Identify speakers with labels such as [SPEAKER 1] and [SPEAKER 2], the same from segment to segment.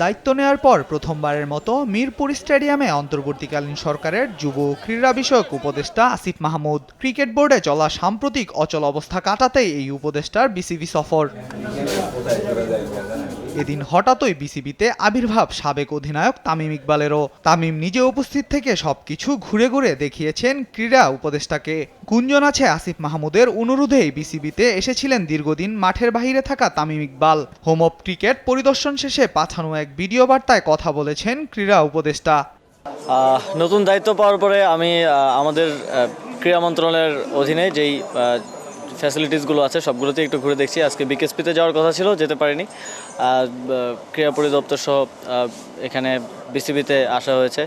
[SPEAKER 1] দায়িত্ব নেওয়ার পর প্রথমবারের মতো মিরপুর স্টেডিয়ামে অন্তর্বর্তীকালীন সরকারের যুব ও ক্রীড়া বিষয়ক উপদেষ্টা আসিফ মাহমুদ। ক্রিকেট বোর্ডে চলা সাম্প্রতিক অচল অবস্থা কাটাতেই এই উপদেষ্টার বিসিবি সফর। এদিন হঠাৎই বিসিবিতে আবির্ভাব সাবেক অধিনায়ক তামিম ইকবালেরও। তামিম নিজে উপস্থিত থেকে সবকিছু ঘুরে ঘুরে দেখিয়েছেন ক্রীড়া উপদেষ্টাকে। গুঞ্জন আছে আসিফ মাহমুদের অনুরোধেই বিসিবিতে এসেছিলেন দীর্ঘদিন মাঠের বাইরে থাকা Tamim Iqbal. Home of cricket পরিদর্শন শেষে পাঠানো এক ভিডিও বার্তায় কথা বলেছেন ক্রীড়া উপদেষ্টা।
[SPEAKER 2] নতুন দায়িত্ব পাওয়ার পরে আমি আমাদের ক্রীড়া মন্ত্রণালয়ের অধীনে যেই ফ্যাসিলিটিসগুলো আছে সবগুলোতে একটু ঘুরে দেখছি। আজকে বিকেএসপিতে যাওয়ার কথা ছিল, যেতে পারিনি। ক্রীড়া পরিদপ্তর সহ এখানে বিসিবিতে আসা হয়েছে।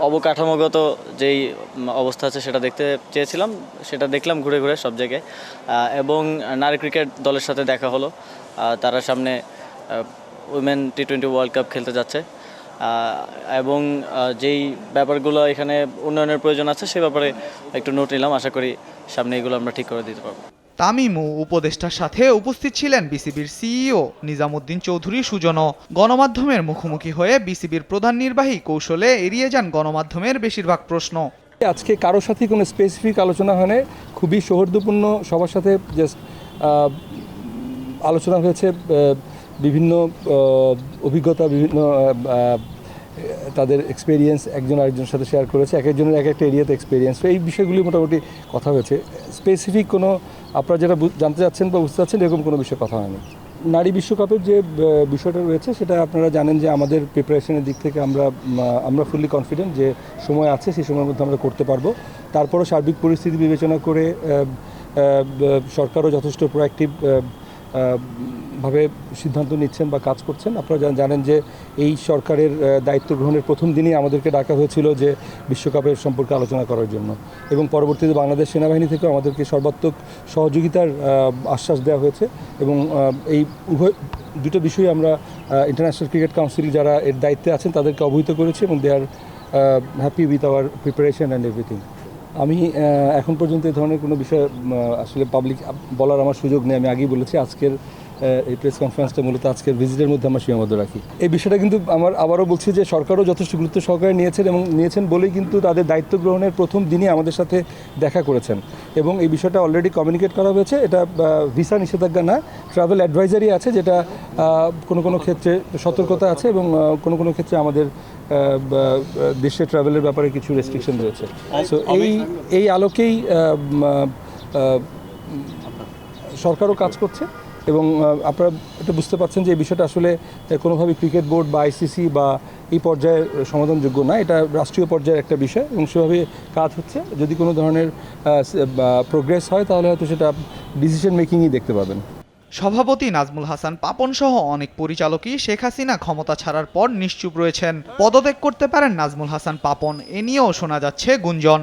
[SPEAKER 2] অবকাঠামোগত যেই অবস্থা আছে সেটা দেখতে চেয়েছিলাম, সেটা দেখলাম ঘুরে ঘুরে সব জায়গায়। এবং নারী ক্রিকেট দলের সাথে দেখা হলো। তারা সামনে উইমেন টি20 ওয়ার্ল্ড কাপ খেলতে যাচ্ছে এবং যেই ব্যাপারগুলো এখানে উন্নয়নের প্রয়োজন আছে সে ব্যাপারে একটু নোট নিলাম। আশা করি সামনে এগুলো আমরা ঠিক করে দিতে পারবো।
[SPEAKER 1] তামিম ও উপদেষ্টার সাথে উপস্থিত ছিলেন বিসিবির সিইও নিজামুদ্দিন চৌধুরী সুজনও। গণমাধ্যমের মুখোমুখি হয়ে বিসিবির প্রধান নির্বাহী কৌশলে এড়িয়ে যান গণমাধ্যমের বেশিরভাগ প্রশ্ন।
[SPEAKER 3] আজকে কারোর সাথে কোনো স্পেসিফিক আলোচনা হয় না, খুবই সৌহার্দ্যপূর্ণ সবার সাথে জাস্ট আলোচনা হয়েছে। বিভিন্ন অভিজ্ঞতা, বিভিন্ন তাদের এক্সপিরিয়েন্স একজন আরেকজনের সাথে শেয়ার করেছে। এক একজনের এক একটা এরিয়াতে এক্সপিরিয়েন্স, এই বিষয়গুলি মোটামুটি কথা হয়েছে। স্পেসিফিক কোনো আপনারা যেটা জানতে চাচ্ছেন বা বুঝতে চাচ্ছেন এরকম কোনো বিষয়ে কথা হয়নি। নারী বিশ্বকাপের যে বিষয়টা রয়েছে সেটা আপনারা জানেন যে আমাদের প্রিপারেশনের দিক থেকে আমরা ফুললি কনফিডেন্ট যে সময় আছে, সেই সময়ের মধ্যে আমরা করতে পারবো। তারপরও সার্বিক পরিস্থিতি বিবেচনা করে সরকারও যথেষ্ট প্রোঅ্যাক্টিভ ভাবে সিদ্ধান্ত নিচ্ছেন বা কাজ করছেন। আপনারা জানেন যে এই সরকারের দায়িত্ব গ্রহণের প্রথম দিনই আমাদেরকে ডাকা হয়েছিল যে বিশ্বকাপের সম্পর্কে আলোচনা করার জন্য, এবং পরবর্তীতে বাংলাদেশ সেনাবাহিনী থেকেও আমাদেরকে সর্বাত্মক সহযোগিতার আশ্বাস দেওয়া হয়েছে। এবং এই দুটো বিষয়ে আমরা ইন্টারন্যাশনাল ক্রিকেট কাউন্সিল যারা এর দায়িত্বে আছেন তাদেরকে অবহিত করেছি, এবং they are happy with our preparation and everything. আমি এখন পর্যন্ত এই ধরনের কোনো বিষয় আসলে পাবলিক বলার আমার সুযোগ নেই। আমি আগেই বলেছি আজকের এই প্রেস কনফারেন্সটা মূলত আজকের ভিজিটের মধ্যে আমরা সীমাবদ্ধ রাখি। এই বিষয়টা কিন্তু আবারও বলছি যে সরকারও যথেষ্ট গুরুত্ব সহকারে নিয়েছেন, এবং নিয়েছেন বলেই কিন্তু তাদের দায়িত্ব গ্রহণের প্রথম দিনই আমাদের সাথে দেখা করেছেন। এবং এই বিষয়টা অলরেডি কমিউনিকেট করা হয়েছে। এটা ভিসা নিষেধাজ্ঞা না, ট্রাভেল অ্যাডভাইজারি আছে, যেটা কোনো ক্ষেত্রে সতর্কতা আছে, এবং কোনো ক্ষেত্রে আমাদের দেশে ট্রাভেলের ব্যাপারে কিছু রেস্ট্রিকশন রয়েছে। সো এই আলোকেই সরকারও কাজ করছে। এবং আপনারা এটা বুঝতে পারছেন যে এই বিষয়টা আসলে কোনোভাবে ক্রিকেট বোর্ড বা আইসিসি বা এই পর্যায়ে সমাধানযোগ্য না, এটা রাষ্ট্রীয় পর্যায়ের একটা বিষয়, এবং সেভাবে কাজ হচ্ছে। যদি কোনো ধরনের প্রোগ্রেস হয় তাহলে হয়তো সেটা ডিসিশন মেকিংই দেখতে পাবেন।
[SPEAKER 1] সভাপতি নাজমুল হাসান পাপন সহ অনেক পরিচালকই শেখ হাসিনা ক্ষমতা ছাড়ার পর নিশ্চুপ রয়েছেন। পদত্যাগ করতে পারেন নাজমুল হাসান পাপন, এ নিয়েও শোনা যাচ্ছে গুঞ্জন।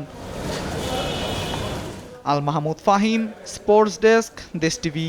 [SPEAKER 1] আল মাহমুদ ফাহিম, স্পোর্টস ডেস্ক, দেশ টিভি।